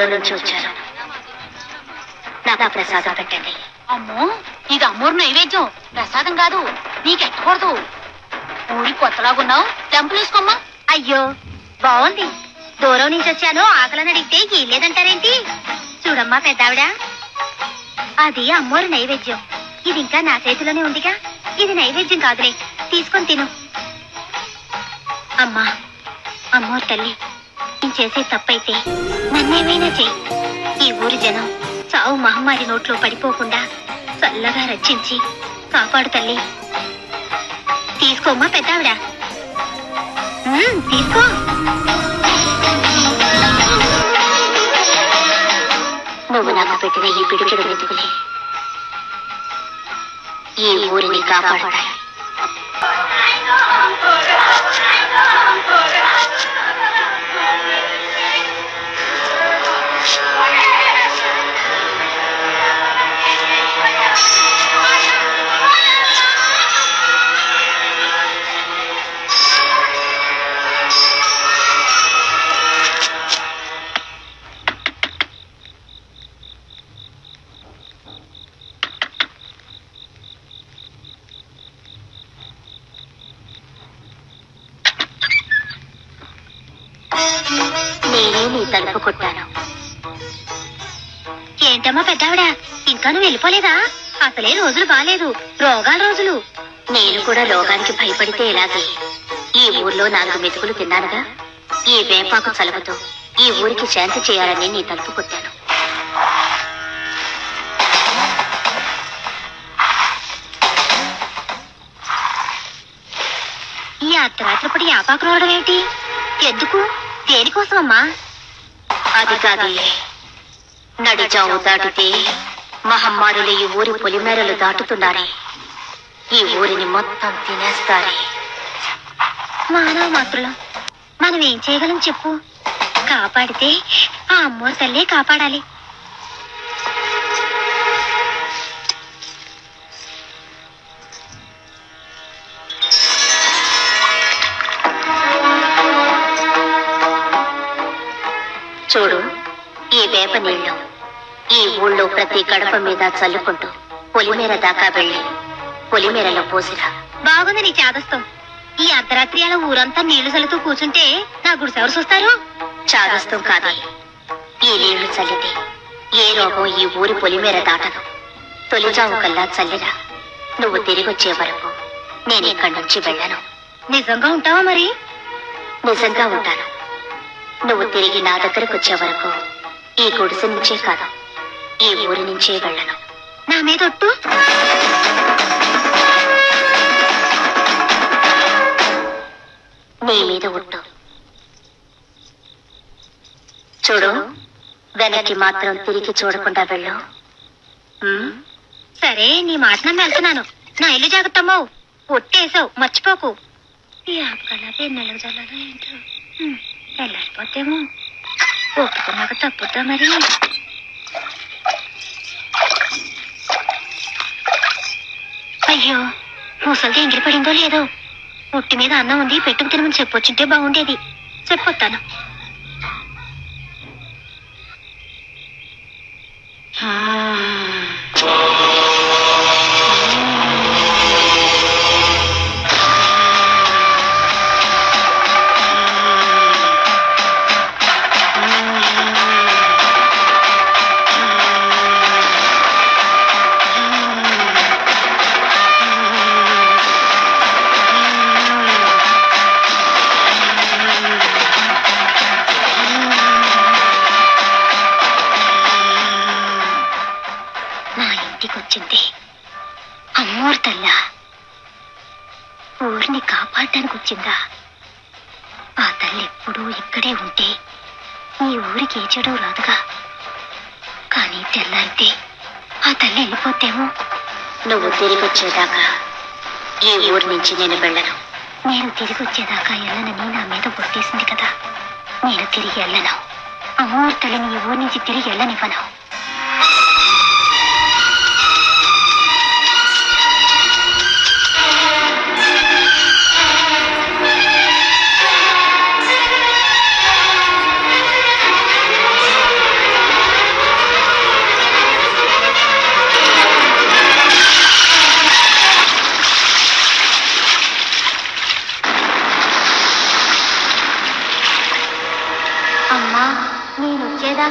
దూరం నుంచి వచ్చాను. నాకు ప్రసాదం పెట్టండి. అమ్మో, ఇది అమ్మోరు నైవేద్యం, ప్రసాదం కాదు. నీకెట్టకూడదు. ఊరి కొత్తలాగున్నావు, టెంపుల్ వేసుకోమ్మా. అయ్యో బాగుంది. దూరం నుంచి వచ్చాను, ఆకలని అడిగితే లేదంటారేంటి? చూడమ్మా పెద్దావిడ, అది అమ్మోరు నైవేద్యం. ఇది ఇంకా నా చేతిలోనే ఉందిగా. ఇది నైవేద్యం కాదులే, తీసుకొని తిను. అమ్మా, అమ్మోరు తల్లి, నేను చేసే తప్పైతే నన్నేమైనా చెయ్యి. ఈ ఊరి జనం చావు మహమ్మారి నోట్లో పడిపోకుండా చల్లగా రక్షించి కాపాడు తల్లి. తీసుకోమ్మా పెద్దావిడ, తీసుకో. నువ్వు నాకు పెట్టిన ఈ పిడికిడు వెతుకులే ఈ ఊరిని కాపాడతాయి. నేనే నీ తలుపు కొట్టాను. ఏంటమ్మా పెద్దావిడ, ఇంకా నువ్వు వెళ్ళిపోలేదా? అసలే రోజులు బాలేదు, రోగాల రోజులు. నేను కూడా రోగానికి భయపడితే ఎలాగే? ఈ ఊర్లో 4 మెతుకులు తిన్నానుగా. ఈ వేపాకు చలవతో ఈ ఊరికి శాంతి చేయాలని నీ తలుపు కొట్టాను. ఈ అర్ధరాత్రిపడి యాపాకు రావడం ఏమిటి? ఎందుకు? దేనికోసమమ్మా? అది కాదే, నడిచావు దాటితే మహమ్మారులు ఈ ఊరి పొలిమేరలు దాటుతున్నారే. ఈ ఊరిని మొత్తం తినేస్తారే. మానవ మాత్రులం, మనం ఏం చేయగలం చెప్పు? కాపాడితే ఆ అమ్మోరు తల్లే కాపాడాలి. చూడు, ఈ వేప నీళ్లు ఈ ఊళ్ళో ప్రతి గడప మీద చల్లుకుంటూ పొలిమేర దాకా వెళ్ళి పొలిమేరలో పోసిరా. బాగుంది నీ చాదస్తం. ఈ అర్ధరాత్రి అలా ఊరంతా నీళ్లు చల్లుతూ కూర్చుంటే నా గుడిసెవరు చూస్తారు? చాదస్తం కాదే, ఈ నీళ్లు చల్లితే ఏ రోగం ఈ ఊరి పొలిమేర దాటదు. తొలిజావు కల్లా చల్లిరా. నువ్వు తిరిగొచ్చే వరకు నేను ఇక్కడి నుంచి వెళ్ళను. నిజంగా ఉంటావా మరి? నిజంగా ఉంటాను. నువ్వు తిరిగి నా దగ్గరకు వచ్చే వరకు ఈ గుడిసె నుంచే కాదు, ఈ ఊరి నుంచే వెళ్ళను. నా మీద ఒట్టు. నీ మీద ఒట్టు. చూడు, వెనక్కి మాత్రం తిరిగి చూడకుండా వెళ్ళు. సరే, నీ మాట నమ్మి వెళ్తున్నాను. నా ఇల్లు జాగ్రత్తమ్మో. ఒట్టేసావు, మర్చిపోకు. ఈ ఆపకల్లా ఎన్నెలకు చల్లాలో ఏంటో వెళ్ళకపోతేమో. ఒప్పుకున్నాక తప్పుద్దా మరి? అయ్యో, ముసలిది ఎంగిలి పడిందో లేదో. ఒట్టి మీద అన్నం ఉంది, పెట్టుకు తినమని చెప్పొచ్చుంటే బాగుండేది. చెప్పొస్తాను. ఇంటికొచ్చింది అమ్మోరు తల్లా. ఊరిని కాపాడటానికి వచ్చిందా? ఆ తల్లి ఎప్పుడూ ఇక్కడే ఉంటే ఈ ఊరికి ఏ చెడు రాదుగా. కానీ తెల్లారితే ఆ తల్లి వెళ్ళిపోతేమో. నువ్వు తిరిగి వచ్చేదాకా ఈ ఊరి నుంచి నేను వెళ్ళను. నేను తిరిగి వచ్చేదాకా వెళ్ళనని నా మీద కొట్టేసింది కదా. నేను తిరిగి వెళ్ళను. అమ్మోరు తల్లిని ఈ ఊరి నుంచి తిరిగి వెళ్ళనివ్వను.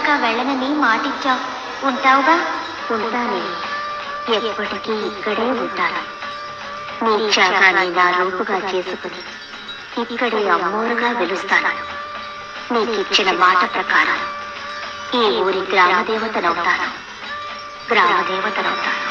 దాకా వెళ్ళనని మాటిచ్చావు, ఉంటావుగా? ఉంటానే, ఎప్పటికీ ఇక్కడే ఉంటాను. నీ త్యాగాన్ని నా రూపుగా చేసుకుని ఇక్కడే అమ్మోరుగా వెలుస్తాను. నీకిచ్చిన మాట ప్రకారం ఈ ఊరి గ్రామదేవతనవుతాను. గ్రామదేవతనవుతాను.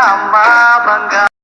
అమ్మా బంగారు